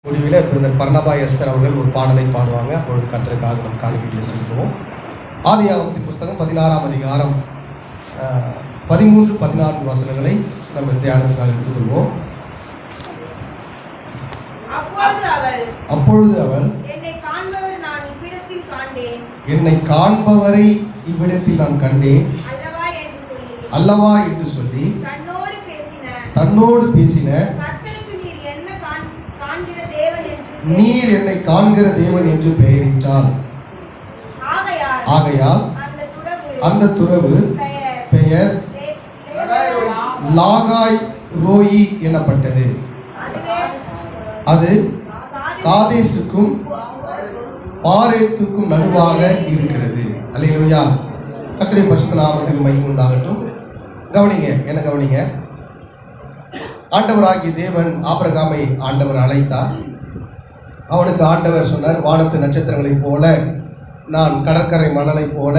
முடிவில் பிரதர் பர்னபா எஸ்தர் அவர்கள் ஒரு பாடலை பாடுவாங்க. அப்பொழுது கர்த்தருக்காக நம் காணிக்கைகளை செலுத்துவோம். ஆதியாகமத்தின் புஸ்தகம் 16ஆம் அதிகாரம் 13-14 வசனங்களை நம்ம தியானத்துக்காக எடுத்துக்கொள்வோம். அப்பொழுது அவள் என்னை காண்பவரை இவ்விடத்தில் நான் கண்டேன் அல்லவா என்று சொல்லி தன்னோடு பேசின நீர் என்னை காண்கிற தேவன் என்று பெயரிட்டாள். ஆகையால் அந்த துறவு பெயர் லாகாய் ரோயி எனப்பட்டது. அது காதேசுக்கும் பாரேத்துக்கும் நடுவாக இருக்கிறது. அல்லேலூயா. கர்த்தருடைய பரிசுத்த நாமத்துக்கு மகிமை உண்டாகட்டும். கவனிங்க, என்ன கவனிங்க. ஆண்டவராகிய தேவன் ஆபிரகாமை ஆண்டவர் அழைத்தார். அவனுக்கு ஆண்டவர் சொன்னார், வானத்து நட்சத்திரங்களைப் போல நான் கடற்கரை மணலைப் போல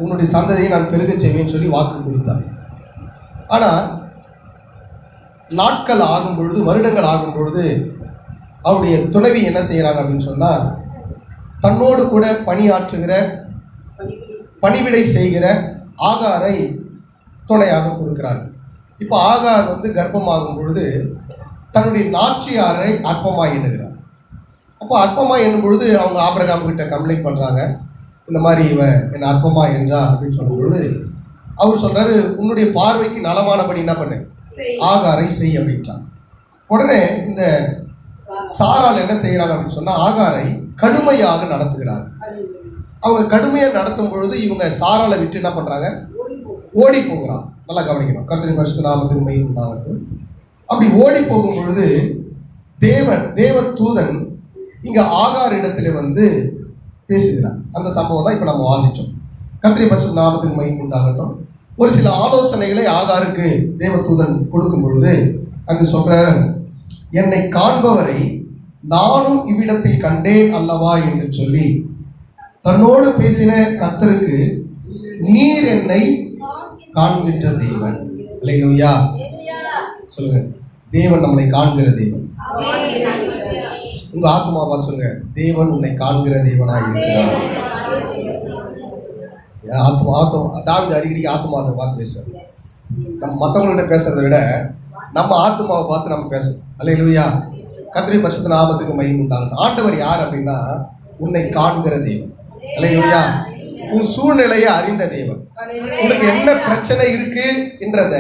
உன்னுடைய சந்ததியை நான் பெருகச் செய்வேன்னு சொல்லி வாக்கு கொடுத்தார். ஆனால் நாட்கள் ஆகும் பொழுது, வருடங்கள் ஆகும் பொழுது அவருடைய துணைவி என்ன செய்கிறாங்க அப்படின்னு சொன்னால், தன்னோடு கூட பணியாற்றுகிற பணிவிடை செய்கிற ஆகாரை துணையாக கொடுக்கிறார்கள். இப்போ ஆகார் கர்ப்பமாகும் பொழுது தன்னுடைய நாச்சியாரை அற்பமாய் எண்ணுகிறார். அப்போ அற்பமாய் எண்ணும் பொழுது அவங்க ஆபிரகாம் கிட்ட கம்ப்ளைண்ட் பண்ணுறாங்க, இந்த மாதிரி இவன் என்ன அற்பமா என்றா அப்படின்னு சொல்லும் பொழுது அவர் சொல்றாரு, உன்னுடைய பார்வைக்கு நலமானபடி என்ன பண்ணு, ஆகாரை செய் அப்படின்ட்டாங்க. உடனே இந்த சாரால் என்ன செய்யறாங்க அப்படின்னு சொன்னா, ஆகாரை கடுமையாக நடத்துகிறார். அவங்க கடுமையாக நடத்தும் பொழுது இவங்க சாராலை விட்டு என்ன பண்றாங்க, ஓடி போகிறான். நல்லா கவனிக்கணும். கர்த்தரின் பரிசுத்த நாமத்துக்கு மகிமை உண்டாகட்டும். அப்படி ஓடி போகும் பொழுது தேவ தூதன் இங்க ஆகார் இடத்துல பேசுகிறார். அந்த சம்பவம் தான் இப்ப நம்ம வாசிச்சோம். கர்த்தரின் பரிசுத்த நாமத்துக்கு மகிமை உண்டாகட்டும். ஒரு சில ஆலோசனைகளை ஆகாருக்கு தேவ தூதன் கொடுக்கும் பொழுது அங்கு சொல்றாரு, என்னை காண்பவரை நானும் இவ்விடத்தில் கண்டேன் அல்லவா என்று சொல்லி தன்னோடு பேசின கர்த்தருக்கு நீர் என்னை காண்கின்ற தேவன். அல்லேலூயா. சொல்லுங்க, தேவன் நம்மளை காண்கிற தேவன். உங்க ஆத்மாவா சொல்லுங்க, தேவன் உன்னை காண்கிற தேவனாய் இருக்கிறார். ஆத்மா தாவீது அடிக்கடி ஆத்மாவை பார்த்து பேசுவார். நம்ம மற்றவங்கள்ட்ட பேசுறதை விட நம்ம ஆத்மாவை பார்த்து நம்ம பேசணும். அல்லேலூயா. கர்த்தருடைய பரிசுத்த நாமத்துக்கு மகிமை உண்டாகட்டும். ஆண்டவர் யார் அப்படின்னா, உன்னை காண்கிற தேவன். அல்லேலூயா. உன் சூழ்நிலையை அறிந்த தேவன். உனக்கு என்ன பிரச்சனை இருக்கு என்றத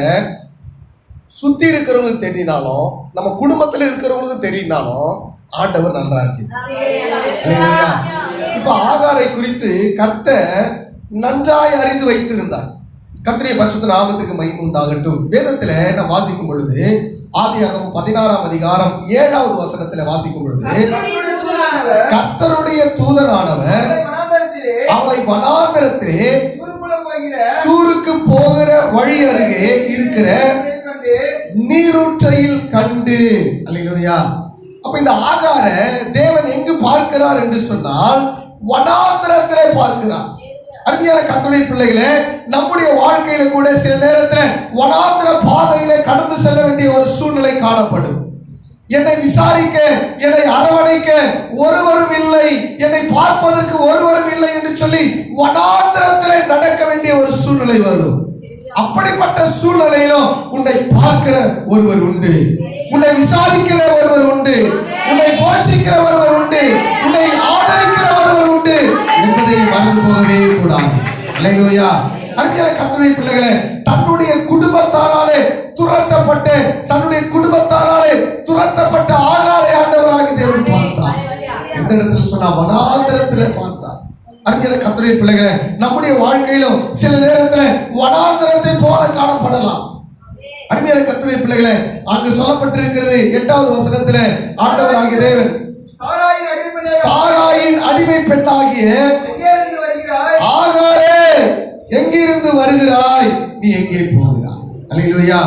சுத்தி இருக்கிறவங்களுக்கு தெரியினாலும், நம்ம குடும்பத்துல இருக்கிறவங்களுக்கு தெரியினாலும் ஆண்டவர் நன்றா இருக்கு. இப்ப ஆகாரை குறித்து கர்த்தர் நன்றாய் அறிந்து வைத்திருந்தார். கர்த்தருடைய பரிசுத்த நாமத்துக்கு மகிமை உண்டாகட்டும். வேதத்துல நான் வாசிக்கும் பொழுது ஆதியாகமம் 16ஆம் அதிகாரம் 7வது வசனத்துல வாசிக்கும் பொழுது, கர்த்தருடைய தூதனானவர் அவளை வனாந்தரத்திலே சூருக்கு போகிற வழி அருகே இருக்கிற நீரூற்றையில் கண்டு. அல்லேலூயா. அப்ப இந்த ஆகார தேவன் எங்கு பார்க்கிறார் என்று சொன்னால், வனாந்தரத்திலே பார்க்கிறார். அருமையான கர்த்தருடைய பிள்ளைகளே, நம்முடைய வாழ்க்கையில கூட சில நேரத்தில் வனாந்தர பாதையில கடந்து செல்ல வேண்டிய ஒரு சூழ்நிலை காணப்படும். என்னை விசாரிக்க, என்னை அரவணைக்க ஒருவரும் இல்லை, என்னை பார்ப்பதற்கு ஒருவரும் இல்லை என்று சொல்லி வனாந்தரத்திலே நடக்க வேண்டிய ஒரு சூழ்நிலை வரும். அப்படிப்பட்ட சூழ்நிலையிலும் உன்னை பார்க்கிற ஒருவர் உண்டு, உன்னை விசாரிக்கிற ஒருவர் உண்டு, உன்னை போஷிக்கிற ஒருவர் உண்டு, உன்னை ஆதரிக்கிற ஒருவர் உண்டு என்பதை மறந்து போகவே கூடாது. அல்லேலூயா. அருமையான கர்த்தருடைய பிள்ளைகளே, தன்னுடைய குடும்பத்தாராலே துரத்தப்பட்ட ஆகாரை ஆண்டவராக தேவன் பார்த்தார். எந்த இடத்துல சொன்னா, வனாந்தரத்திலே பார்த்தார். அருமையான கர்த்தருடைய பிள்ளைகளே, நம்முடைய வாழ்க்கையிலும் சில நேரத்துல வனாந்தரத்தை போல காணப்படலாம். அருமையான கர்த்தருடைய பிள்ளைகளே, அங்கு சொல்லப்பட்டிருக்கிறது 8வது வசனத்துல, ஆண்டவராகிய தேவன் சாராயின் அடிமை பெண்ணாகிய ஆகாரே எங்கிருந்து வருகிறாய், நீ எங்கே போகிறாய்? அல்லேலூயா.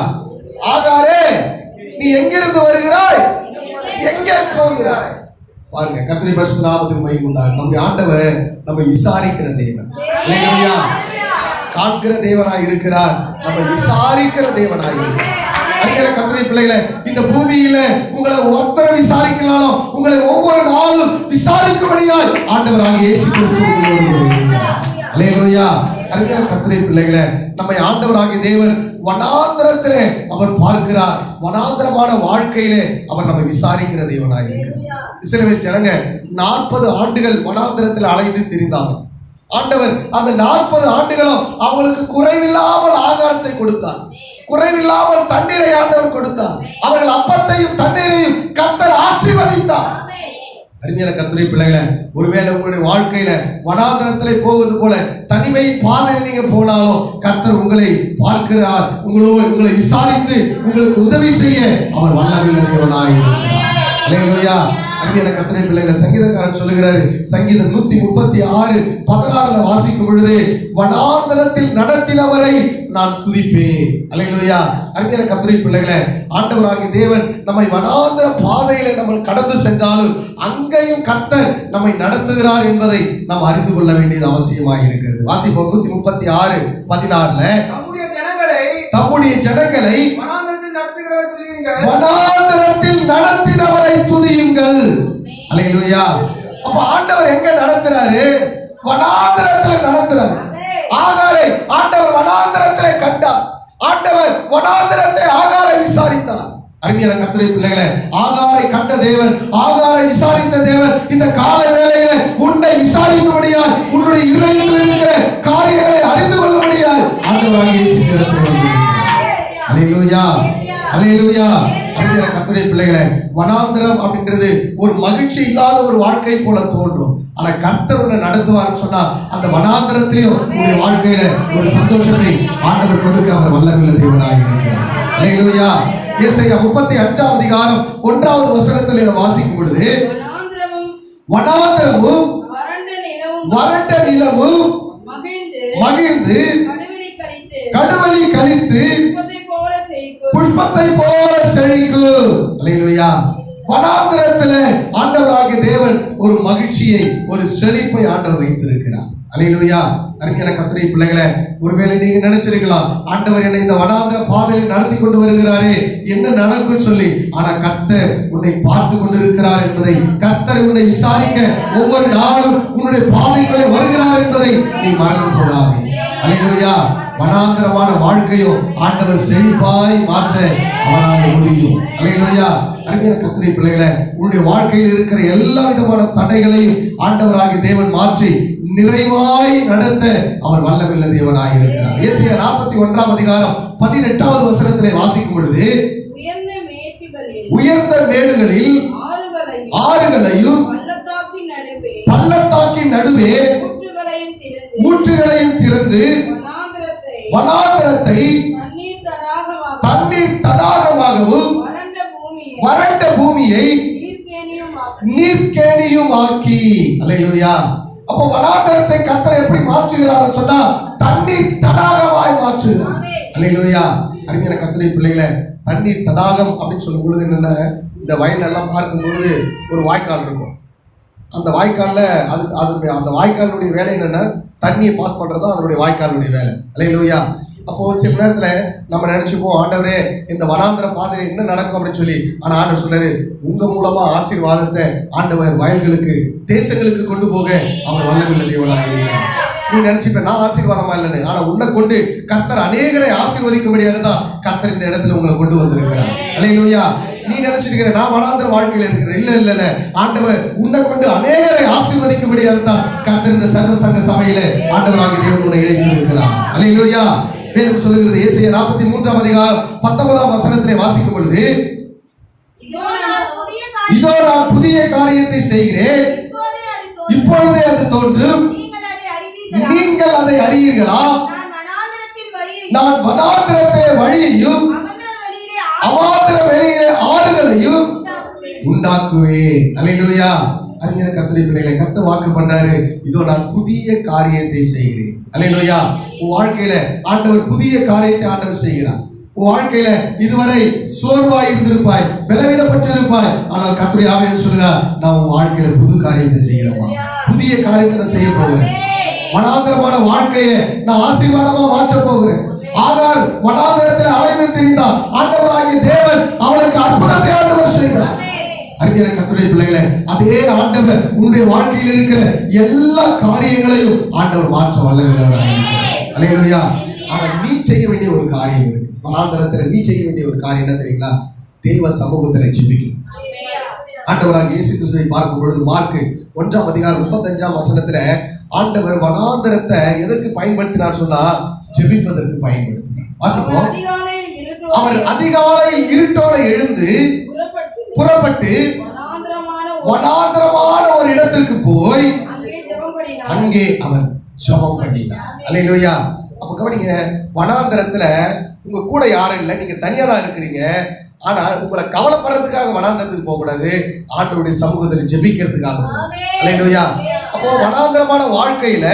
ஆகாரே, நீ எங்கிருந்து வருகிறாய், எங்கே போகிறாய்? பாருங்க, கர்த்தருடைய பரிசுத்த நாமத்துக்கு மகிமை உண்டாகட்டும். நம்முடைய ஆண்டவர் நம்ம விசாரிக்கிற தேவன். அல்லேலூயா. காண்கிற தேவனாய் இருக்கிறார், நம்ம விசாரிக்கிற தேவனாய் இருக்கிறார். கர்த்தருடைய பிள்ளைகளே, இந்த பூமியில உங்களை ஒருத்தரை விசாரிக்கல நிமித்தம் உங்களை ஒவ்வொரு நாளும் விசாரிக்கும்படியாய் ஆண்டவராகிய இயேசு கிறிஸ்து உங்களோடு கூட இருக்கிறார். அல்லேலூயா. அருமையான கர்த்தருடைய பிள்ளைகளே, நம்மை ஆண்டவராகிய தேவன் வனாந்தரத்திலே அவர் பார்க்கிறார். வனாந்தரமான வாழ்க்கையிலே அவர் நம்மை விசாரிக்கிற தேவனாய் இருக்கிறார். இஸ்ரவேல் ஜனங்க 40 ஆண்டுகள் வனாந்தரத்தில் அலைந்து திரிந்தாங்க. ஆண்டவர் அந்த 40 ஆண்டுகளும் அவங்களுக்கு குறைவில்லாமல் ஆகாரத்தை கொடுத்தார், குறைவில்லாமல் தண்ணீரை ஆண்டவர் கொடுத்தார். அவர்கள் அப்பத்தையும் தண்ணீரையும் கர்த்தர் ஆசீர்வதித்தார். அருமையான கர்த்தருடைய பிள்ளைகளே, ஒருவேளை உங்களுடைய வாழ்க்கையில வனாந்தரத்திலே போவது போல தனிமை பாதையில் நீங்க போனாலும் கர்த்தர் உங்களை பார்க்கிறார். உங்களை விசாரித்து உங்களுக்கு உதவி செய்ய அவர் வல்லமையுள்ள தேவனாய் இருக்கிறார். அல்லேலூயா. அருமையான கர்த்தருடைய பிள்ளைகளை, சங்கீதக்காரன் சொல்லுகிறாரு, சங்கீதம் 136:16 வாசிக்கும் பொழுது, வனாந்தரத்தில் நடத்தினவரை நான் துதிப்பேன். அல்லேலூயா. அருமையான கர்த்தருடைய பிள்ளைகளே, ஆண்டவராகிய தேவன் நம்மை வனாந்தர பாதையிலே நம்ம கடந்து சென்றாலும் அங்கேயும் கர்த்தர் நம்மை நடத்துகிறார் என்பதை நாம் அறிந்து கொள்ள வேண்டியது அவசியமாக இருக்கிறது. வாசிப்போம் 136:16. தம்முடைய ஜனங்களை வனாந்தரத்தில் நடத்தினவரை துதியுங்கள். அல்லேலூயா. அப்ப ஆண்டவர் எங்க நடத்துறாரு? வனாந்தரத்தில் நடத்துறாரு. ஆகாரை ஆண்டவர் வனாந்தரத்திலே கண்டார். ஆண்டவர் வனாந்தரத்தை ஆகாரை விசாரித்தார். அருமையான கர்த்தருடைய பிள்ளைகளே, ஆகாரை கண்ட தேவன், ஆகாரை விசாரித்த தேவன் இந்த கால வேளையில உன்னை விசாரிக்கும்படியாய், உன்னுடைய இதயத்தில் இருக்கிற காரியங்களை அறிந்து கொள்ளும்படியாய் ஆண்டவராகிய இயேசு இடத்தில் வந்தார். அல்லேலூயா. அல்லேலூயா. அருமையான கர்த்தருடைய பிள்ளைகளே, வனாந்தரம் அப்படின்றது ஒரு மகிழ்ச்சி இல்லாத ஒரு வாழ்க்கை போல தோன்றும். ஆனா கர்த்தர் உன்னை நடத்துவார்னு சொன்னா அந்த வனாந்தரத்திலேயும் உன்னுடைய வாழ்க்கையில ஒரு சந்தோஷத்தை ஆண்டவர் கொடுக்க அவர் வல்லமையுள்ள தேவனாய் இருக்கிறார். அல்லேலூயா. ஏசாயா 35:1 வாசிக்கும் பொழுது, வனாந்தரமும் வறண்ட நிலமும் மகிழ்ந்து கடுவெளி கழித்து புஷ்பத்தை போல செழிக்கும். அல்லேலூயா. வனாந்தரத்திலே ஆண்டவராகிய தேவன் ஒரு மகிழ்ச்சியை, ஒரு செழிப்பை ஆண்டவர் வைத்திருக்கிறார். அல்லேலூயா. அருமையான கர்த்தருடைய பிள்ளைகளே, ஒருவேளை நீங்க நினைச்சிருக்கலாம், ஆண்டவர் என்னை இந்த வனாந்தர பாதையில் நடத்தி கொண்டு வருகிறாரே, என்ன நடக்கும் சொல்லி. ஆனா கர்த்தர் உன்னை பார்த்து கொண்டிருக்கிறார் என்பதை, கர்த்தர் உன்னை விசாரிக்க ஒவ்வொரு நாளும் உன்னுடைய பாதைக்குள்ளே வருகிறார் என்பதை நீ மறந்து போடாதே. அல்லேலூயா. வனாந்தரமான வாழ்க்கையும் ஆண்டவர் செழிப்பாய் மாற்ற அவரால் முடியும். அல்லேலூயா. அருமையான கர்த்தருடைய பிள்ளைகளே, உன்னுடைய வாழ்க்கையில் இருக்கிற எல்லா விதமான தடைகளையும் ஆண்டவராகிய தேவன் மாற்றி நிறைவாய் நடத்த அவர் வல்லமையுள்ள தேவனாய் இருக்கிறார். ஏசாயா 41:18 வாசிக்கும் பொழுது, உயர்ந்த மேடுகளில் ஆறுகளையும் பள்ளத்தாக்கின் நடுவே ஊற்றுகளையும் திறந்து வனாந்தரத்தை தண்ணீர் தடாகமாகவும் வறண்ட பூமியை நீர்க்கேணியும் ஆக்கி. அல்லேலூயா. அப்போ வனாந்தரத்தை கர்த்தர் எப்படி மாற்றுகிறார் சொன்னா தண்ணீர் தடாகமாய் மாற்றுகிறார். அல்லேலூயா. அருமையான கர்த்தருடைய பிள்ளைகளே, தண்ணீர் தடாகம் அப்படின்னு சொல்லும் பொழுது என்னன்னா, இந்த வயல் எல்லாம் பார்க்கும் பொழுது ஒரு வாய்க்கால் இருக்கும். அந்த வாய்க்கால்ல அந்த வாய்க்காலுடைய வேலை என்னன்னா, தண்ணியை பாஸ் பண்றதா அதனுடைய வாய்க்காலுடைய வேலை. அல்லேலூயா. அப்போ சில நேரத்துல நம்ம நினைச்சுப்போம், ஆண்டவரே இந்த வனாந்தர பாதையில என்ன நடக்கும் அப்படின்னு சொல்லி. ஆனா ஆண்டவர் சொல்றாரு, உங்க மூலமா ஆசீர்வாதத்தை ஆண்டவர் வயல்களுக்கு, தேசங்களுக்கு கொண்டு போக அவர் வல்லமையுள்ள தேவனாக இருக்கிறார். நீ நினைச்சுப்ப நான் ஆசீர்வாதமா இல்லைன்னு. ஆனா உன்னை கொண்டு கர்த்தர் அநேகரை ஆசீர்வதிக்கும்படியாக தான் கர்த்தர் இந்த இடத்துல உங்களை கொண்டு வந்திருக்கிறார். அல்லேலூயா. நீ நினைச்சிருக்கிற நான் வனாந்தர வாழ்க்கையில இருக்கிறேன். இல்ல ஆண்டவர் உன்னை கொண்டு அநேகரை ஆசீர்வதிக்கும்படியாக தான் கர்த்தர் இந்த சர்வ சங்க சபையில ஆண்டவராகிய தேவன் உன்னை இணைத்து இருக்கிறார். அல்லேலூயா. வேதம் சொல்லுகிறது, ஏசாயா 43:19 வாசிக்கும் பொழுது, இதோ நான் புதிய காரியத்தை செய்கிறேன், இப்பொழுதே அது தோன்றும், நீங்கள் அதை அறியீர்களா? நான் வனாந்தரத்திலே வழியையும் அவாந்தர வெளியிலே ஆறுகளையும் உண்டாக்குவேன். அல்லேலூயா. அருமையான கர்த்தருடைய பிள்ளைகளை, கர்த்தர் வாக்கு பண்றாரு, இதோ நான் புதிய காரியத்தை செய்கிறேன். அல்லேலூயா. உன் வாழ்க்கையில ஆண்டவர் புதிய காரியத்தை ஆண்டவர் செய்கிறார். உன் வாழ்க்கையில இதுவரை சோர்வாய் இருந்திருப்பாய், பலவீனப்பட்டிருப்பாய். ஆனால் கர்த்தருடைய ஆவியானவர் சொல்கிறார், நான் உன் வாழ்க்கையில புது காரியத்தை செய்கிறேன், புதிய காரியத்தை நான் செய்ய போகிறேன். வனாந்தரமான வாழ்க்கையை நான் ஆசீர்வாதமா மாற்ற போகிறேன். ஆகார் வனாந்தரத்தில் அலைந்து திரிந்தார். ஆண்டவராகிய தேவன் அவளுக்கு அற்புதத்தை ஆண்டவர் செய்தார். அருமையான கர்த்தருடைய பிள்ளைகளே, அதே ஆண்டவர் உன்னுடைய வாழ்க்கையில் இருக்கிற எல்லா காரியங்களையும் ஆண்டவர் மாற்ற வல்லவராக இருக்கிறார். அல்லேலூயா. ஆனா நீ செய்ய வேண்டிய ஒரு காரியம் இருக்கு. வனாந்தரத்துல நீ செய்ய வேண்டிய ஒரு காரியம் என்ன தெரியுங்களா? தேவ சமூகத்துல ஜெபிக்கணும். ஆண்டவராக இயேசு கிறிஸ்துவை பார்க்கும் பொழுது மார்க் 1:35 ஆண்டவர் வனாந்தரத்தை எதற்கு பயன்படுத்தினார் சொன்னா, ஜெபிப்பதற்கு பயன்படுத்தினார். வாசிப்போம். அவர் அதிகாலையில் இருட்டோட எழுந்து புறப்பட்டு வனாந்தரமான ஒரு இடத்திற்கு போய் அங்கே அவர் ஜெபம் பண்ணினார். அல்லேலூயா. அப்ப கவனிங்க, வனாந்தரத்துல உங்க கூட யாரும் இல்லை, நீங்க தனியா தான் இருக்கிறீங்க. ஆனா உங்களை கவலைப்படுறதுக்காக வனாந்தரத்துக்கு போக கூடாது, ஆண்டவருடைய சமூகத்தில் ஜெபிக்கிறதுக்காக. அல்லேலூயா. அப்போ வனாந்தரமான வாழ்க்கையில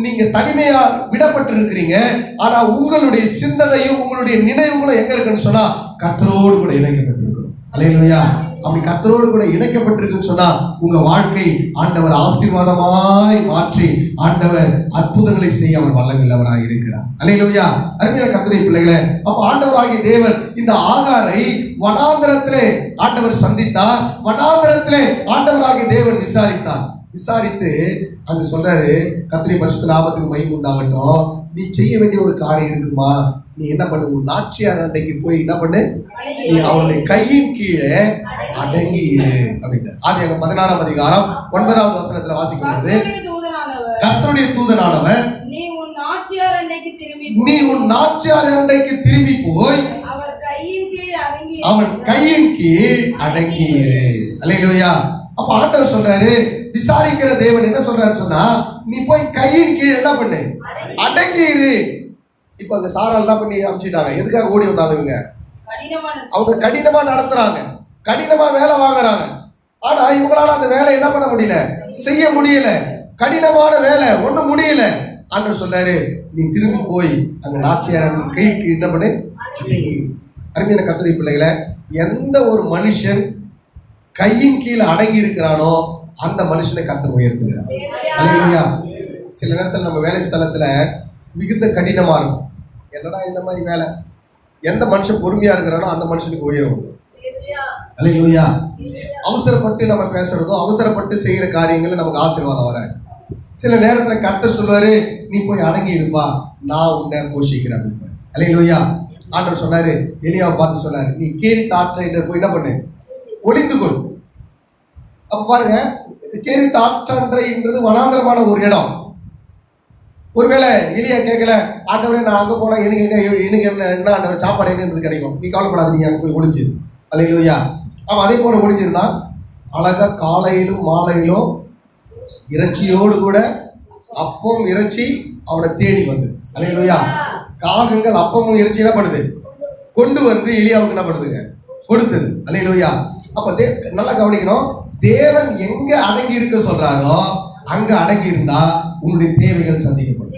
நீங்க தனிமையா விடப்பட்டு இருக்கிறீங்க. ஆனா உங்களுடைய சிந்தனையும் உங்களுடைய நினைவுகளும் எங்க இருக்குன்னு சொன்னா கர்த்தரோடு கூட இணைக்கப்பட்டிருக்கணும். அல்லேலூயா. அப்படி கர்த்தரோடு கூட இணைக்கப்பட்டிருக்குன்னு சொன்னா உங்க வாழ்க்கை ஆண்டவர் ஆசீர்வாதமாய் மாற்றி ஆண்டவர் அற்புதங்களை செய்ய அவர் வல்லமையுள்ளவராய் இருக்கிறார். அல்லேலூயா. அருமையான கர்த்தருடைய பிள்ளைகளே, அப்ப ஆண்டவராகிய தேவன் இந்த ஆகாரை வனாந்தரத்திலே ஆண்டவர் சந்தித்தார். வனாந்தரத்திலே ஆண்டவராகிய தேவன் விசாரித்து அங்க சொல்றாரு, கர்த்தருடைய பரிசுத்த நாமத்துக்கு மகிமை உண்டாகட்டும். நீ செய்ய வேண்டிய ஒரு காரியம் இருக்குமா? நீ என்ன பண்ணு, உன் நாச்சியார் அண்டைக்கு போய் என்ன பண்ணு, நீ அவருடைய கையின் கீழே அடங்கி இரு அப்படின்ட்டு. ஆதியாகமம் 16:9 வாசிக்கும் பொழுது, கர்த்தருடைய தூதனானவர் நீ உன் நாச்சியார் அண்டைக்கு திரும்பி போய் அவன் கையின் கீழ் அடங்கி இரு. அல்லேலூயா. அப்ப ஆண்டவர் சொல்றாரு, விசாரிக்கிற தேவன் என்ன சொல்றாரு சொன்னா, நீ போய் கையின் கீழ் என்ன பண்ணு, அடங்கி இரு. இப்ப அந்த சாரால் என்ன பண்ணி அனுப்பிச்சிட்டாங்க. எதுக்காக ஓடி வந்தாங்க இவங்க? அவங்க கடினமா நடத்துறாங்க, கடினமா வேலை வாங்குறாங்க. ஆனா இவங்களால அந்த வேலை என்ன பண்ண முடியல, செய்ய முடியல. கடினமான வேலை, ஒண்ணும் முடியல. ஆண்டவர் சொல்றாரு, நீ திரும்பி போய் அங்க நாச்சியார் கைக்கு என்ன பண்ணு, அடங்கி. அருமையான கர்த்தருடைய பிள்ளைகளை, எந்த ஒரு மனுஷன் கையின் கீழே அடங்கி இருக்கிறானோ அந்த மனுஷனை கர்த்தர் உயர்த்துகிறார். அல்லேலூயா. சில நேரத்தில் நம்ம வேலை ஸ்தலத்துல மிகுந்த கடினமா இருக்கும். என்னடா இந்த மாதிரி வேலை, எந்த மனுஷன் பொறுமையா இருக்கிறானோ அந்த மனுஷனுக்கு உயரும். அல்லேலூயா. அவசரப்பட்டு நம்ம பேசுறதோ அவசரப்பட்டு செய்யற காரியங்கள் நமக்கு ஆசீர்வாதம் வர. சில நேரத்துல கர்த்தர் சொல்லுவாரு, நீ போய் அடங்கி இருப்பா, நான் உன்னை போஷிக்கிறேன் அப்படின்னு. அல்லேலூயா. ஆண்டவர் சொன்னாரு, எலியாவை பார்த்து சொன்னாரு, நீ கேரித் ஆற்றை போய் என்ன பண்ணு, ஒளிந்து கொள். அப்ப பாருங்க, கேரித் ஆற்றன்றது வனாந்தரமான ஒரு இடம். ஒருவேளை எலியா கேட்கல, ஆண்டவரே நான் அங்க போனா எனக்கு என்ன ஆண்டவர் சாப்பாடு எங்க கிடைக்கும், நீ கவலைப்படாது, நீ அங்க போய் ஒளிஞ்சிரு. அல்லேலூயா. அவன் அதே போல ஒளிஞ்சிருந்தான். அழகா காலையிலும் மாலையிலும் இறைச்சியோடு கூட அப்பம் இறைச்சி அவனை தேடி வந்து. அல்லேலூயா. காகங்கள் அப்பமும் இறைச்சி என்ன பண்ணுது, கொண்டு வந்து எலியாவுக்கு என்ன பண்ணுதுங்க, கொடுத்தது. அல்லேலூயா. அப்ப நல்லா கவனிக்கணும், தேவன் எங்க அடங்கி இருக்க சொல்றாரோ அங்க அடங்கி இருந்தா உன்னுடைய தேவைகள் சந்திக்கப்படும்.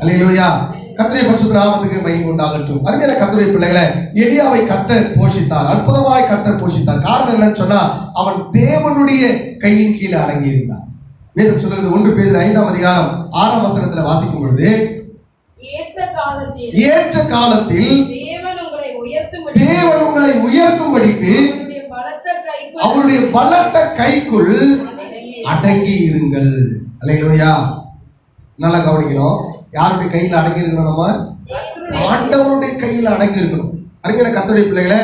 அல்லேலூயா. கர்த்தருடைய பரிசுத்த நாமத்துக்கு மகிமை உண்டாகட்டும். அருமையான கர்த்தருடைய பிள்ளைகளை, எலியாவை கர்த்தர் போஷித்தார், அற்புதமாய் கர்த்தர் போஷித்தார். காரணம் என்னன்னு சொன்னா, அவன் தேவனுடைய கையின் கீழே அடங்கி இருந்தான். வேதம் சொல்றது 1 பேதுரு 5:6 வாசிக்கும் பொழுது, ஏற்ற காலத்தில் தேவன் உங்களை உயர்த்தும்படிக்கு அவருடைய பலத்த கைக்குள் அடங்கி இருங்கள். அல்லேலூயா. நல்லா கவனிக்கணும், யாருடைய கையில் அடங்கி இருக்கணும், நம்ம ஆண்டவருடைய கையில் அடங்கி இருக்கணும். அறிஞர் கர்த்தருடைய பிள்ளைகளை,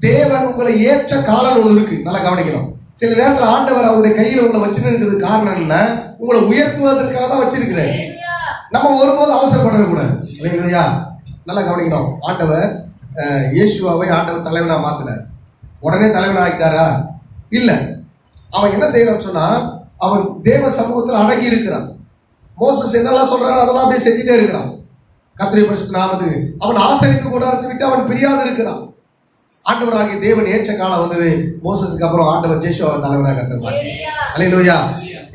தேவன் உங்களை ஏற்ற காலம் ஒன்று இருக்கு, நல்லா கவனிக்கணும். சில நேரத்தில் ஆண்டவர் அவருடைய கையில் உங்களை வச்சிருக்கிறது காரணம் என்ன, உங்களை உயர்த்துவதற்காக தான் வச்சிருக்கிறார். நம்ம ஒருபோதும் அவசரப்படவே கூடாது. இல்லையா? நல்லா கவனிக்கணும். ஆண்டவர் இயேசுவாவை ஆண்டவர் தலைவனா மாத்தினார். உடனே தலைவன் ஆகிட்டாரா? இல்ல. அவன் என்ன செய்யறான்னு சொன்னா, அவன் தேவ சமூகத்தில் அடங்கி இருக்கிறான். மோசஸ் என்னெல்லாம் சொல்றாரு அதெல்லாம் அப்படியே செஞ்சுட்டே இருக்கிறான். கர்த்தருடைய பரிசுத்த நாமத்துக்கு அவன் ஆசரிப்பு கூடாரத்தை விட்டு அவன் பிரியாது இருக்கிறான். ஆண்டவராகிய தேவன் ஏற்ற காலம் வந்தது. மோசஸுக்கு அப்புறம் ஆண்டவர் ஜெஷுவாவை தலைவனாக கர்த்தர் மாற்றினார். அல்லேலூயா.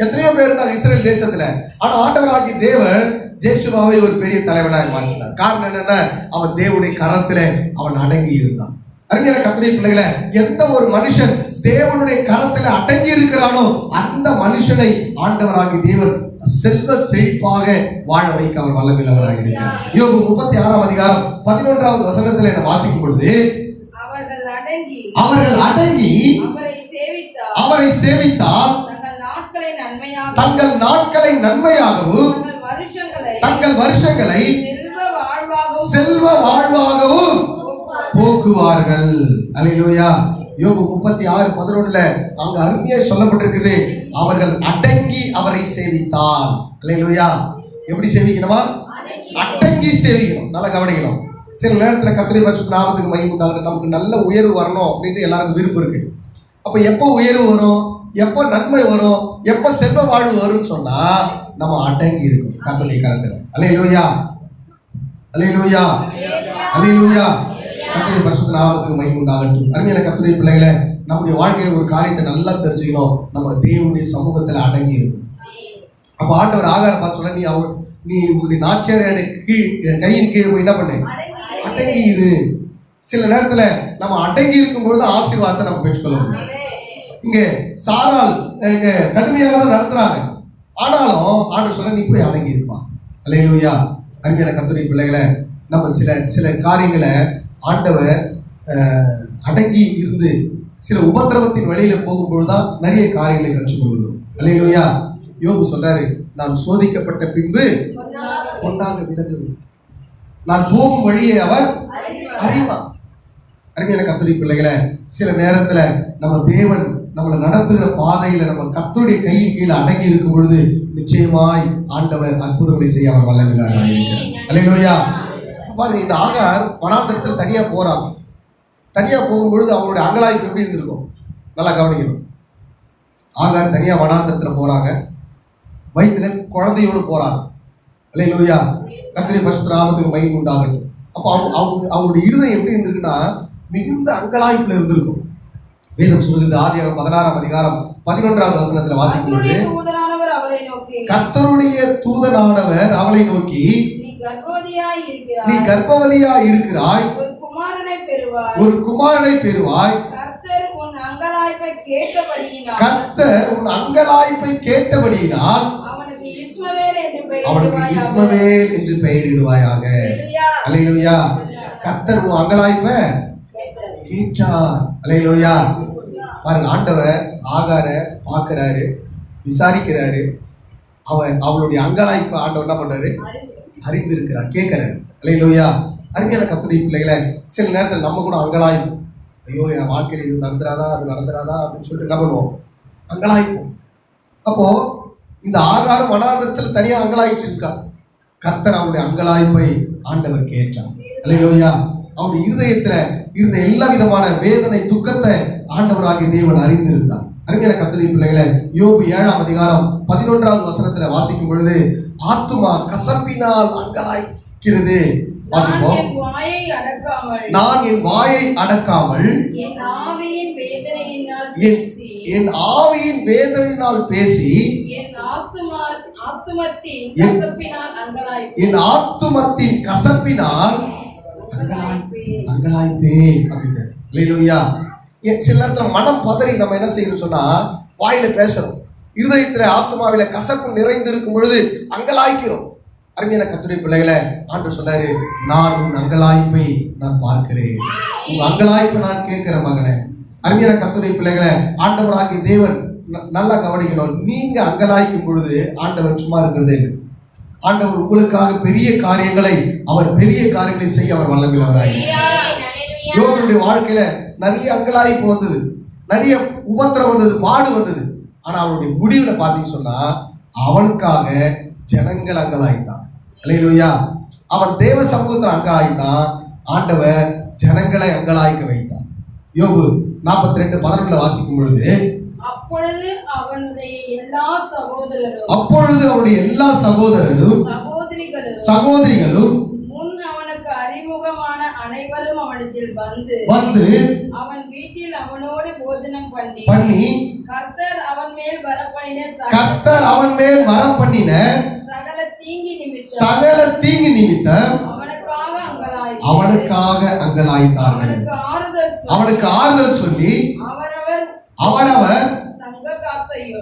எத்தனையோ பேர் இருந்தாங்க இஸ்ரேல் தேசத்துல, ஆனா ஆண்டவராகிய தேவன் ஜெஷுவாவை ஒரு பெரிய தலைவனாக மாற்றினார். காரணம் என்னன்னா, அவன் தேவனுடைய கரத்திலே அவன் அடங்கி இருந்தான். அருமையான கர்த்தருடைய பிள்ளைகளை, எந்த ஒரு மனுஷன் தேவனுடைய கரத்தில் அடங்கி இருக்கிறானோ அந்த மனுஷனை ஆண்டவராகிய தேவன் செல்வ செழிப்பாக வாழ வைக்க அவர் வல்லமையுள்ளவராக இருக்கிறார். யோபு 36:11 வாசிக்கும் பொழுது, அவர்கள் அடங்கி சேவித்தால் தங்கள் நாட்களை நன்மையாகவும் தங்கள் வருஷங்களை செல்வ வாழ்வாகவும் போக்குவார்கள். அல்லேலூயா. யோபு 36:11 அங்க அருமையா சொல்லப்பட்டிருக்குது. அவர்கள் அடங்கி அவரை சேவித்தால். அல்லேலூயா. எப்படி சேவிக்கணுமா? அடங்கி சேவிக்கணும். நல்லா கவனிக்கணும். சில நேரத்தில் கர்த்தருடைய பரிசுத்த நாமத்துக்கு மகிமை உண்டாகட்டும். நமக்கு நல்ல உயர்வு வரணும் அப்படின்ட்டு எல்லாருக்கும் விருப்பம் இருக்கு. அப்ப எப்போ உயர்வு வரும், எப்போ நன்மை வரும், எப்போ செல்வ வாழ்வு வரும்னு சொன்னா நம்ம அடங்கி இருக்கும் கர்த்தருடைய கரத்துல. அல்லேலூயா, அல்லேலூயா, அல்லேலூயா. கர்த்தருடைய பரிசுத்த நாமத்துக்கு மகிமை உண்டாகட்டும். அருமையான கர்த்தருடைய பிள்ளைகளை, நம்முடைய வாழ்க்கையில ஒரு காரியத்தை நல்லா தெரிஞ்சுக்கணும். நம்ம தேவனுடைய சமூகத்துல அடங்கி இருக்கும். அப்ப ஆண்டவர் ஆகார பார்த்து சொல்ல, நீ உங்களுடைய நாச்சியாரோட கையின் கீழே போய் என்ன பண்ணு, அடங்கி இரு. சில நேரத்துல நம்ம அடங்கி இருக்கும் பொழுது ஆசீர்வாதத்தை நம்ம பெற்றுக்கொள்ள முடியும். இங்க சாரால் கடுமையாக தான் நடத்துறாங்க. ஆனாலும் ஆண்டவர் சொல்ல, நீ போய் அடங்கி இருப்பா. அல்லேலூயா. அருமையான கர்த்தருடைய பிள்ளைகளை, நம்ம சில காரியங்களை ஆண்டவர் அடங்கி இருந்து சில உபத்திரவத்தின் வழியில போகும்பொழுதுதான் நிறைய காரியங்களை கற்றுக்கொள்கிறோம். அல்லேலூயா. யோபு சொல்றாரு, நான் சோதிக்கப்பட்ட பின்பு பொன்னாக விளங்குவேன், நான் போகும் வழியை அவர் அறிவார். அருமையான கர்த்தருடைய பிள்ளைகளை, சில நேரத்துல நம்ம தேவன் நம்மளை நடத்துகிற பாதையில நம்ம கர்த்தருடைய கையின் கீழே அடங்கி இருக்கும் பொழுது நிச்சயமாய் ஆண்டவர் அற்புதங்களை செய்ய அவர் வல்லவராக இருக்கிறார். அல்லேலூயா. பாருங்க, இந்த ஆகார் வனாந்திரத்தில் தனியா போறாங்க. தனியா போகும்பொழுது அவங்களுடைய அங்கலாய்ப்பு எப்படி இருந்திருக்கும், நல்லா கவனிக்கணும். ஆகார் தனியா வனாந்திரத்துல போறாங்க, வயிற்றுல குழந்தையோடு போறாங்க. அல்லேலூயா. கர்த்தருடைய பரிசுத்த நாமத்துக்கு மகிமை உண்டாகட்டும். அப்போ அவங்களுடைய இருதயம் எப்படி இருந்திருக்குன்னா மிகுந்த அங்கலாய்ப்புல இருந்திருக்கும். வேதம் சொல்லுது, ஆதியாகமம் 16:11 வாசிக்கும் பொழுது, கர்த்தருடைய தூதனானவர் அவளை நோக்கி, நீ கர்ப்பவதியாய் இருக்கிறாய், ஒரு குமாரனை பெறுவாய். கர்த்தர் உன் அங்கலாய்ப்பை கேட்டபடியினால் அவனுக்கு இஸ்மவேல் என்று பெயரிடுவாயாக. அல்லேலூயா. கர்த்தர் உன் அங்கலாய்ப்பை கேட்டார். அல்லேலூயா. பாருங்க, ஆண்டவர் ஆகார பார்க்கிறாரு, விசாரிக்கிறாரு. அவளுடைய அங்கலாய்ப்பை ஆண்டவர் என்ன பண்றாரு, அறிந்திருக்கிறார், கேட்கிறார். அல்லேலூயா. அருமையான கர்த்தருடைய பிள்ளைகளை, சில நேரத்தில் நம்ம கூட அங்கலாய்ப்போம். ஐயோ, என் வாழ்க்கையில் இது நடந்துராதா, அது நடந்துராதா அப்படின்னு சொல்லிட்டு என்ன பண்ணுவோம், அங்கலாய்ப்போம். அப்போ இந்த ஆகாரம் வனாந்திரத்தில் தனியா அங்கலாய்ச்சிருக்கா. கர்த்தர் அவருடைய அங்கலாய்ப்பை ஆண்டவர் கேட்டார். அல்லேலூயா. அவருடைய இருதயத்துல இருந்த எல்லா விதமான வேதனை துக்கத்தை ஆண்டவராகிய தேவன் அறிந்திருந்தார். அருமையான கர்த்தருடைய பிள்ளைகளை, யோபு 7:11 வாசிக்கும் பொழுது, ஆத்துமா கசப்பினால் அங்கலாய்க்கிறது. வாசிப்போம். நான் என் வாயை அடக்காமல் என் ஆவியின் வேதனையினால் பேசி என் ஆத்துமத்தின் கசப்பினால் அங்கலாய்ப்பேன் அப்படின்ட்டு. அல்லேலூயா. சில நேரத்துல மனம் பதறி நம்ம என்ன செய்யணும் சொன்னா, வாயில பேசுறோம், இருதயத்துல ஆத்மாவில கசப்பு நிறைந்து இருக்கும் பொழுது அங்கலாய்க்கிறோம். அருமையான கர்த்தருடைய பிள்ளைகளை, ஆண்டவர் சொன்னாரு, நான் உன் அங்கலாய்ப்பை நான் பார்க்கிறேன், உன் அங்கலாய்ப்பை நான் கேட்கிறேன் மகனே. அருமையான கர்த்தருடைய பிள்ளைகளை, ஆண்டவராகிய தேவன் நல்லா கவனிக்கணும். நீங்க அங்கலாய்க்கும் பொழுது ஆண்டவர் சும்மா இருக்கிறதே இல்லை. ஆண்டவர் உங்களுக்காக பெரிய காரியங்களை செய்ய அவர் வல்லமையுள்ளவராய். யோபுடைய வாழ்க்கையில நிறைய அங்கலாய்ப்பு வந்தது, நிறைய உபத்திரம் வந்தது, பாடு வந்தது. ஆனா அவனுடைய முடிவுல பாத்தீங்கன்னு சொன்னா அவனுக்காக ஜனங்கள் அங்கலாய்த்தான். அல்லேலூயா. அவன் தேவ சமூகத்தில் அங்கலாய்த்தான், ஆண்டவர் ஜனங்களை அங்கலாய்க்க வைத்தான். யோபு 42:11 வாசிக்கும் பொழுது, அப்பொழுது அவனுடைய எல்லா சகோதரரும் சகோதரிகளும் முன் அவனுக்கு அறிமுகமான அனைவரும் அவனிடத்தில் வந்து அவன் வீட்டில் அவனோடு போஜனம் பண்ணி கர்த்தர் அவன் மேல் வரப்பண்ணின சகல தீங்கு நிமித்தம் அவனுக்காக அங்கலாய்த்தார்கள். அவனுக்கு ஆறுதல் சொல்லி அவரவர்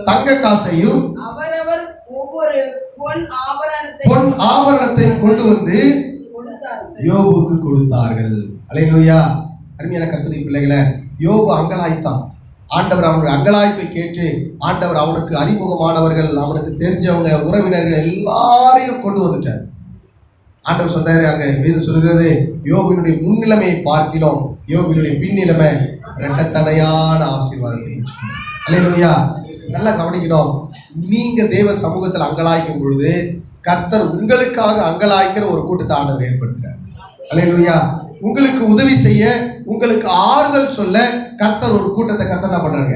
தங்க காசையும் அவரவர் ஒவ்வொரு பொன் ஆபரணத்தை கொண்டு வந்து யோபுக்கு கொடுத்தார்கள். அல்லேலூயா. அருமையான கர்த்தருடைய பிள்ளைகளை, யோபு அங்கலாய்த்தான். ஆண்டவர் அவனுடைய அங்கலாய்ப்பை கேட்டு ஆண்டவர் அவனுக்கு அறிமுகமானவர்கள், அவனுக்கு தெரிஞ்சவங்க, உறவினர்கள் எல்லாரையும் கொண்டு வந்துட்டார். ஆண்டவர் சொன்னாரு, அங்க வேதம் சொல்கிறது, யோபினுடைய முன்னிலைமையை பார்க்கிறோம், யோபினுடைய பின்னிலைமை இரட்டத்தனையான ஆசீர்வாதத்தை. அல்லேலூயா. நல்லா கவனிக்கணும். நீங்க தேவ சமூகத்தில் அங்கலாய்க்கும் பொழுது கர்த்தர் உங்களுக்காக அங்கலாய்க்கிற ஒரு கூட்டத்தை ஆண்டவர் ஏற்படுத்துறார். அல்லேலூயா. உங்களுக்கு உதவி செய்ய, உங்களுக்கு ஆறுதல் சொல்ல கர்த்தர் ஒரு கூட்டத்தை கர்த்தர் என்ன பண்றாங்க,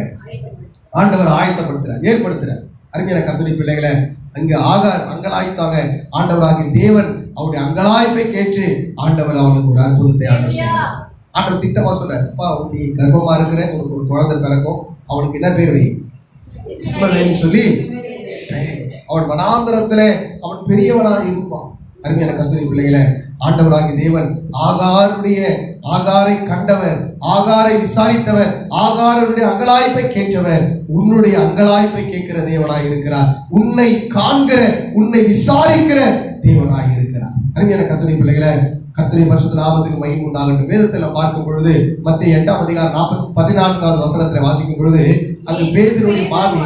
ஆண்டவர் ஆயத்தப்படுத்துறார், ஏற்படுத்துறார். அருமையான கர்த்தருடைய பிள்ளைகளை, அங்க ஆகார் அங்கலாய்த்தாங்க. ஆண்டவராகிய தேவன் அவருடைய அங்கலாய்ப்பை கேட்டு ஆண்டவர் அவனுக்கு ஒரு அற்புதத்தை ஆண்டவர் செய்தார். ஆண்டவர் திட்டமா சொன்னார், அப்பா நீ கர்ப்பமா இருக்கிற, உனக்கு ஒரு குழந்தை பிறக்கும், அவனுக்கு என்ன பேர் வை, இஸ்மவேல்னு சொல்லி அவன் வனாந்தரத்துல அவன் பெரியவனாக இருப்பான். அருமையான கர்த்தருடைய பிள்ளைகளை, ஆண்டவராகிய தேவன் ஆகாரை கண்டவர், ஆகாரை விசாரித்தவர், ஆகாருடைய அங்கலாய்ப்பை கேட்டவர், உன்னுடைய அங்கலாய்ப்பை கேட்கிற தேவனாய் இருக்கிறார். உன்னை காண்கிற, உன்னை விசாரிக்கிற தேவனாய் இருக்கிறார். அருமையான கர்த்தருடைய பிள்ளைகளை, கர்த்தருடைய பரிசுத்த நாமத்துக்கு மகிமை உண்டாகட்டும். வேதத்தில் பார்க்கும் பொழுது மத்தேயு 8ஆம் அதிகாரம் 14வது வசனத்துல வாசிக்கும் பொழுது, அங்கு பேதுருடைய மாமி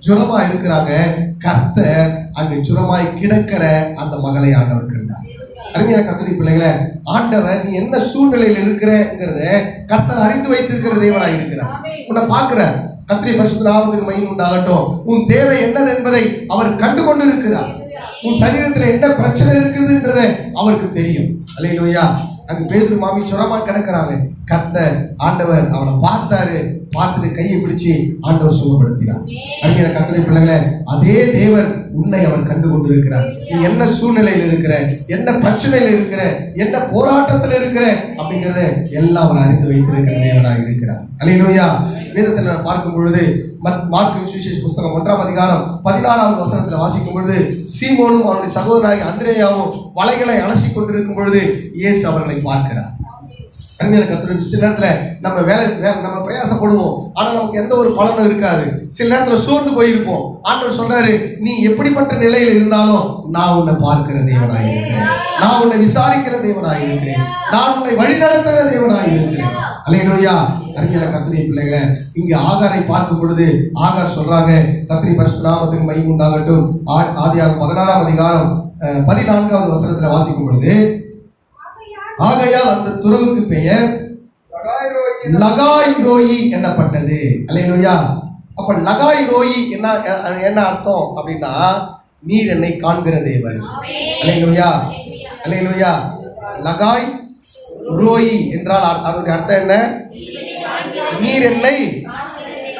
ஜுரமா இருக்கிறாங்க. கர்த்தர் அங்கு ஜுரமாய் கிடக்கிற அந்த மகளை ஆண்டவர் கண்டார். அருமையான கர்த்தருடைய பிள்ளைகளை, ஆண்டவர் நீ என்ன சூழ்நிலையில் இருக்கிறங்கிறத கர்த்தர் அறிந்து வைத்திருக்கிற தேவனாய் இருக்கிறார். உன்னை பார்க்கிறார். கர்த்தருடைய பரிசுத்த நாமத்துக்கு மகிமை உண்டாகட்டும். உன் தேவை என்னது என்பதை அவர் கண்டு கொண்டு இருக்கிறார். உன் சரீரத்தில் என்ன பிரச்சனை இருக்குதுன்றத அவருக்கு தெரியும். அல்லேலூயா. அங்க பேதுரு மாமி சுரமா கிடக்கிறாங்க. கர்த்தர் ஆண்டவர் அவளை பார்த்தாரு. பார்த்துட்டு கையை பிடிச்சி ஆண்டவர் சுகப்படுத்தினார். அருமையான கர்த்தருடைய பிள்ளைகளே, அதே தேவன் உன்னை அவர் கண்டு கொண்டிருக்கிறார். நீ என்ன சூழ்நிலையில் இருக்கிற, என்ன பிரச்சனையில் இருக்கிற, என்ன போராட்டத்தில் இருக்கிற அப்படிங்கறத எல்லாம் அவர் அறிந்து வைத்திருக்கிற தேவனாக இருக்கிறார். அல்லேலூயா. வேதத்தில் நான் பார்க்கும் பொழுது மார்க்கு சுவிசேஷ புஸ்தகம் 1ஆம் அதிகாரம் 14வது வசனத்தில் வாசிக்கும் பொழுது, சீமோனும் அவருடைய சகோதரனாகி அந்திரேயாவும் வலைகளை அலசி கொண்டிருக்கும் பொழுது இயேசு அவர்களை பார்க்கிறார். அருமையான கர்த்தருடைய, சில நேரத்துல நம்ம பிரயாசப்படுவோம், ஆனா நமக்கு எந்த ஒரு பலனும் இருக்காது. சில நேரத்துல சோர்ந்து போயிருப்போம். ஆண்டவர் சொல்றாரு, நீ எப்படிப்பட்ட நிலையில இருந்தாலும் நான் உன்னை பார்க்கிற தேவனாய் இருக்கிறேன், நான் உன்னை விசாரிக்கிற தேவனாய் இருக்கிறேன், நான் உன்னை வழிநடத்துகிற தேவனாய் இருக்கிறேன். அல்லேலூயா. அருமையான கர்த்தருடைய பிள்ளைகளை, இங்க ஆகாரை பார்க்கும் பொழுது ஆகார் சொல்றாங்க, கர்த்தருடைய பரிசுத்த நாமத்துக்கு மகிமை உண்டாகட்டும். ஆதியாகமம் 16ஆம் அதிகாரம் 14வது வசனத்துல வாசிக்கும் பொழுது, ஆகையால் அந்த துறவுக்கு பெயர் லகாய் ரோயி என்னப்பட்டது. அல்லேலூயா. அப்ப லகாய் ரோயி என்ன அர்த்தம் அப்படின்னா, நீர் என்னை காண்கிற தேவன். அல்லேலூயா. அல்லேலூயா. லகாய் ரோயி என்றால் அதனுடைய அர்த்தம் என்ன? நீர் என்னை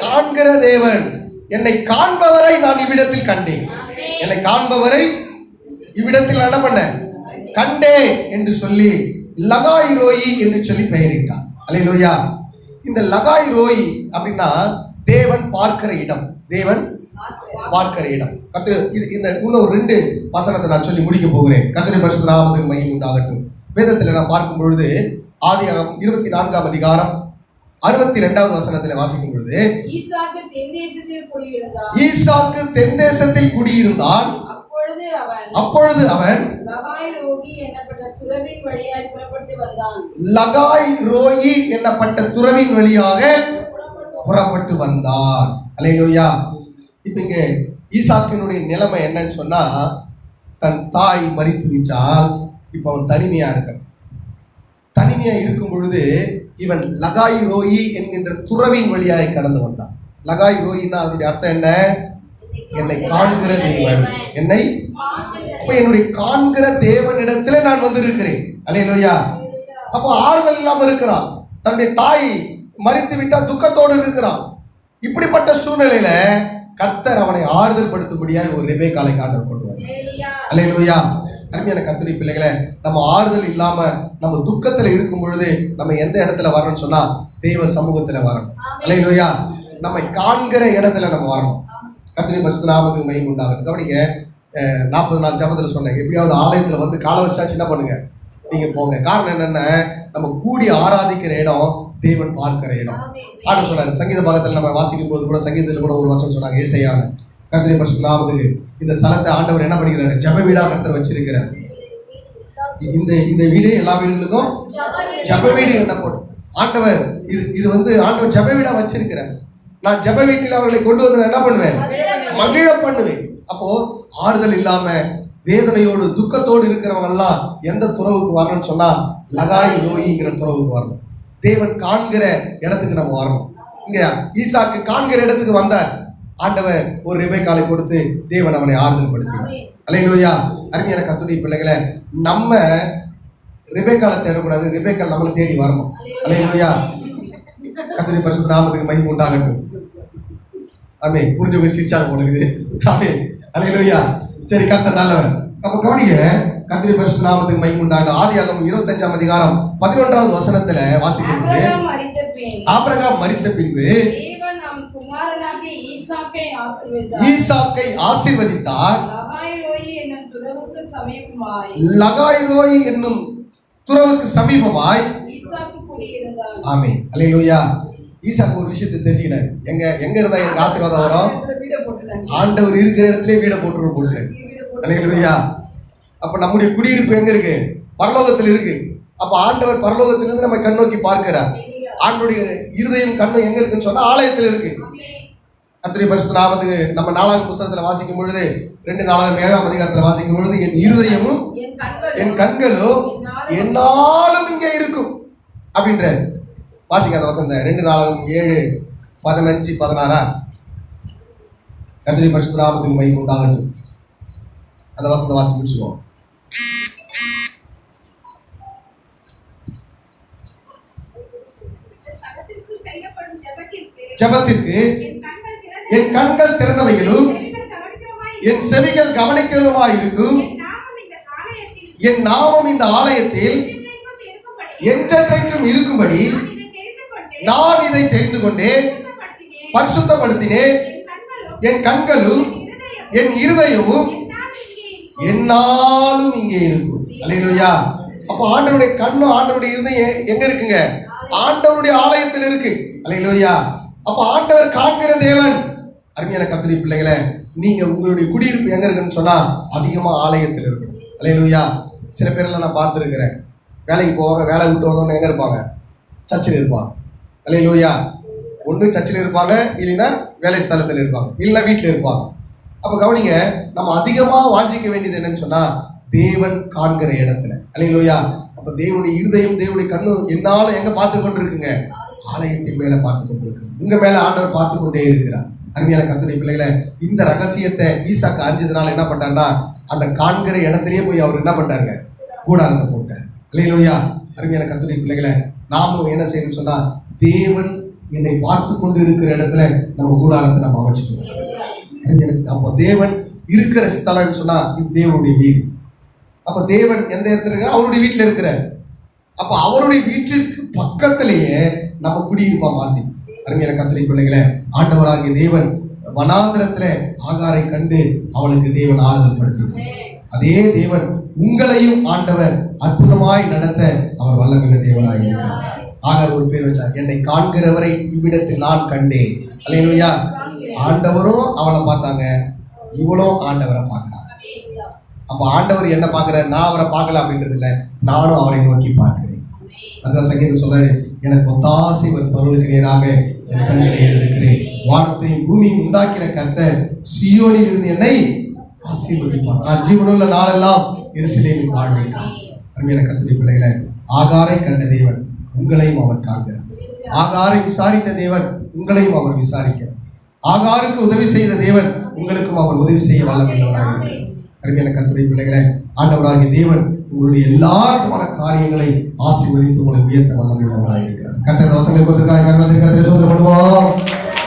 காண்கிற தேவன். என்னை காண்பவரை நான் இவ்விடத்தில் கண்டேன். என்னை காண்பவரை இவ்விடத்தில் என்ன பண்ண கண்டேன் என்று சொல்லி லகாய் ரோயி என்று சொல்லி பெயரிட்டார். அல்லேலூயா. இந்த லகாய் ரோயி அப்படின்னா தேவன் பார்க்கிற இடம், தேவன் பார்க்கிற இடம். கர்த்தர் இந்த இன்னும் 2 வசனத்தை நான் சொல்லி முடிக்க போகிறேன். கர்த்தருடைய பரிசுத்த நாமத்துக்கு மகிமை உண்டாகட்டும். வேதத்தில் நான் பார்க்கும் பொழுது ஆதியாகமம் 24ஆம் அதிகாரம் 62வது வசனத்தில் வாசிக்கும் பொழுது, ஈசாக்கு தென் தேசத்தில் குடியிருந்தான். அப்பொழுது அவன் லகாய் ரோயி என்னப்பட்ட துறவின் வழியாக புறப்பட்டு வந்தான். அல்லேலூயா. இப்ப இங்க ஈசாக்கினுடைய நிலைமை என்னன்னு சொன்னா, தன் தாய் மரித்து விட்டால் இப்ப அவன் தனிமையா இருக்கிறான். தனிமையா இருக்கும் பொழுது இவன் லகாய் ரோயி என்கின்ற துறவின் வழியாக கடந்து வந்தான். லகாய் ரோயின்னா அதனுடைய அர்த்தம் என்ன? என்னை காண்கிற தேவன். என்னை என்னுடைய காண்கிற தேவனிடத்திலே நான் வந்து இருக்கிறேன். அல்லேலூயா. அப்போ ஆறுதல் இல்லாம இருக்கிறான். தன்னுடைய தாய் மரித்து விட்டா துக்கத்தோடு இருக்கிறான். இப்படிப்பட்ட சூழ்நிலையில கர்த்தர் அவனை ஆறுதல் படுத்தும்படியாக ஒரு ரெபெக்காளை ஆண்டவர் கொண்டு வந்தார். அல்லேலூயா. அருமையான கர்த்தருடைய பிள்ளைகளை, நம்ம ஆறுதல் இல்லாம நம்ம துக்கத்துல இருக்கும் பொழுது நம்ம எந்த இடத்துல வரணும்னு சொன்னா தேவ சமூகத்துல வரணும். அல்லேலூயா. நம்மை காண்கிற இடத்துல நம்ம வரணும். கர்த்தருடைய பரிசுத்த நாமத்துக்கு மகிமை உண்டாகட்டும். கவனிங்க, 40 நாள் ஜெபத்துல சொன்னேன், எப்படியாவது ஆலயத்துல வந்து காலை வச்சாச்சு என்ன பண்ணுங்க, நீங்க போங்க. காரணம் என்னன்னா, நம்ம கூடி ஆராதிக்கிற இடம் தேவன் பார்க்கிற இடம். ஆண்டவர் சொன்னாரு, சங்கீத பாகத்தில் நம்ம வாசிக்கும் போது கூட சங்கீதத்தில் கூட ஒரு வசனம் சொன்னாங்க, ஏசாயால. கர்த்தருடைய பரிசுத்த நாமத்துக்கு இந்த ஸ்தலத்தை ஆண்டவர் என்ன பண்ணிக்கிறாரு? ஜெப வீடா கர்த்தர் வச்சிருக்கிறார். இந்த வீடு எல்லா வீடுகளுக்கும் ஜெப வீடு என்ன போடும் ஆண்டவர். இது வந்து ஆண்டவர் ஜெப வீடா வச்சிருக்கிறார். நான் ஜெப வீட்டில் அவர்களை கொண்டு வந்து நான் என்ன பண்ணுவேன்? மகிழ பண்ணுவேன். அப்போ ஆறுதல் இல்லாம வேதனையோடு துக்கத்தோடு இருக்கிறவங்க எல்லாம் எந்த துறவுக்கு வரணும்னு சொன்னா லகாய் ரோயிங்கிற துறவுக்கு வரணும். தேவன் காண்கிற இடத்துக்கு நம்ம வரணும். இங்க ஈசாக்கு காண்கிற இடத்துக்கு வந்தார். ஆண்டவர் ஒரு ரெபெக்காளை கொடுத்து தேவன் அவனை ஆறுதல் படுத்தினார். அல்லேலூயா. அருமையான கர்த்தருடைய பிள்ளைகளை, நம்ம ரெபெக்காளை தேடக்கூடாது, ரெபெக்காள் நம்மளை தேடி வரணும். அல்லேலூயா. கர்த்தருடைய பரிசுத்த நாமத்துக்கு மகிமை உண்டாகட்டும். ஆமென். புரிஞ்சவங்க சிரிச்சாங்க போடுது. ஆமென். அல்லேலூயா. சரி, கர்த்தர் நல்லவர். அப்ப கவனிங்க, கர்த்தருடைய பரிசுத்த நாமத்துக்கு மகிமை உண்டாகட்டும். ஆதியாகமம் 25ஆம் அதிகாரம் 11வது வசனத்துல வாசிக்கிறது, ஆபிரகாம் மரித்த பின்பு ஈசாக்கை ஆசீர்வதித்தார். லகாய் ரோய் என்னும் துறவுக்கு சமீபமாய் ஆமென். அல்லேலூயா. ஈசாக்கு ஒரு விஷயத்தை தெரிஞ்சுக்கினார். எங்க இருந்தா எனக்கு ஆசீர்வாதம் வரும்? ஆண்டவர் இருக்கிற இடத்துல வீட போட்டு. அல்லேலூயா. அப்ப நம்முடைய குடியிருப்பு எங்க இருக்கு? பரலோகத்தில் இருக்கு. அப்ப ஆண்டவர் பரலோகத்திலிருந்து நம்ம கண்ணோக்கி பார்க்கிறார். ஆண்டவருடைய இருதயம் கண்ணு எங்க இருக்குன்னு சொன்னா ஆலயத்தில் இருக்கு. கர்த்தருடைய பரிசுத்த நாமத்துக்கு நம்ம 4ஆம் புத்தகத்துல வாசிக்கும் பொழுது 2:7ஆம் அதிகாரத்துல வாசிக்கும் பொழுது என் இருதயமும் என் கண்களும் என்னாலும் இங்கே இருக்கும் அப்படின்ற வாசிக்க அந்த வசந்த 2:4-7-15-16 கர்த்தருடைய பரிசுத்த நாமத்துக்கு மகிமை உண்டாகட்டும். அந்த வசந்த வாசி முடிச்சுவோம். ஜெபத்திற்கு என் கண்கள் திறந்தவைகளும் என் செவிகள் கவனிக்கலுமாய் இருக்கும். என் நாமம் இந்த ஆலயத்தில் என்றென்றைக்கும் இருக்கும்படி நான் இதை தெரிந்து கொண்டேன், பரிசுத்தப்படுத்தினேன். என் கண்களும் என் இருதயமும் என்னாலும் இங்கே இருக்கும். அல்லேலூயா. அப்ப ஆண்டவருடைய கண்ணும் ஆண்டவருடைய இருதயம் எங்க இருக்குங்க? ஆண்டவருடைய ஆலயத்தில் இருக்கு. அல்லேலூயா. அப்ப ஆண்டவர் காண்கிற தேவன். அருமையான கர்த்தருடைய பிள்ளைகளை, நீங்க உங்களுடைய குடியிருப்பு எங்க இருக்குன்னு சொன்னா அதிகமா ஆலயத்தில் இருக்கும். அல்லேலூயா. சில பேரெல்லாம் நான் பார்த்துருக்கிறேன், வேலைக்கு போவாங்க, வேலை விட்டு வந்தவங்க எங்க இருப்பாங்க? சர்ச்சில் இருப்பாங்க. அல்லேலூயா. ஒன்று சர்ச்சில் இருப்பாங்க, இல்லைன்னா வேலை ஸ்தலத்தில் இருப்பாங்க, இல்லைன்னா வீட்டில் இருப்பாங்க. அப்ப கவனிங்க, நம்ம அதிகமா வாஞ்சிக்க வேண்டியது என்னன்னு சொன்னா தேவன் காண்கிற இடத்துல. அல்லேலூயா. அப்ப தேவனுடைய இருதயம், தேவனுடைய கண்ணு என்னாலும் எங்க பார்த்து கொண்டு இருக்குங்க? ஆலயத்தின் மேல பார்த்து கொண்டு இருக்கு. உங்க மேல ஆண்டவர் பார்த்து கொண்டே இருக்கிறார். அருமையான கர்த்தருடைய பிள்ளைகளை, இந்த ரகசியத்தை ஈசாக்கு அறிஞ்சதுனால என்ன பண்றாருன்னா அந்த காண்கிற இடத்திலேயே போய் அவர் என்ன பண்றாருங்க? கூடாரத்தை போட்டார். அல்லேலூயா. அருமையான கர்த்தருடைய பிள்ளைகளை, நாமும் என்ன செய்யணும்னு சொன்னா தேவன் என்னை பார்த்து கொண்டு இருக்கிற இடத்துல நம்ம கூடாரத்தை நம்ம அமைச்சுக்கணும். அப்போ தேவன் இருக்கிற ஸ்தலம்னு சொன்னா இது தேவனுடைய வீடு. அப்ப தேவன் எந்த இடத்துல இருக்க? அவருடைய வீட்டுல இருக்கிறார். அப்ப அவருடைய வீட்டிற்கு பக்கத்திலேயே நம்ம குடியிருப்பா மாத்தி. அருமையான கர்த்தருடைய பிள்ளைகளை, ஆண்டவராகிய தேவன் வனாந்திரத்துல ஆகாரை கண்டு அவளுக்கு தேவன் ஆறுதல் படுத்தினார். அதே தேவன் உங்களையும் ஆண்டவர் அற்புதமாய் நடத்த அவர் வல்லமையுள்ள தேவனாய் இருக்கிறார். ஆகார் ஒரு பேர் வச்சார், என்னை காண்கிறவரை இவ்விடத்தில் நான் கண்டேன். அல்லேலூயா. ஆண்டவரும் அவளை பார்த்தாங்க, இவளும் ஆண்டவரை பார்க்கிறாங்க. அப்ப ஆண்டவர் என்ன பார்க்கிறார்? நான் அவரை பார்க்கல அப்படின்றது இல்லை, நானும் அவரை நோக்கி பார்க்கிறேன். அந்த சங்கீதம் சொல்றாரு, எனக்கு ஒத்தாசை ஒரு பொருளுக்கு நேராக என் கண்களை ஏறெடுக்கிறேன். வானத்தையும் பூமியும் உண்டாக்கின கர்த்தர் சீயோனில் இருந்து என்னை ஆசீர்வதிப்பார். நான் ஜீவனுள்ள நாளெல்லாம் எருசலேமில் வாழ்வேன். அருமையான கர்த்தருடைய பிள்ளைகளை, ஆகாரை கண்ட தேவன் உங்களையும் அவர் காண்கிறார். ஆகாரை விசாரித்த தேவன் உங்களையும் அவர் விசாரிக்கிறார். ஆகாருக்கு உதவி செய்த தேவன் உங்களுக்கும் அவர் உதவி செய்ய வல்லமையுள்ளவராக இருக்கிறார். அருமையான கர்த்தருடைய பிள்ளைகளை, ஆண்டவராகிய தேவன் உங்களுடைய எல்லா விதமான காரியங்களை ஆசீர்வதித்து உங்களை உயர்த்த வல்லமையுள்ளவராக இருக்கிறார். கர்த்தர் வசனங்களை கொடுத்திருக்காங்க. கர்த்தரை சோதனை பண்ணுவோம்.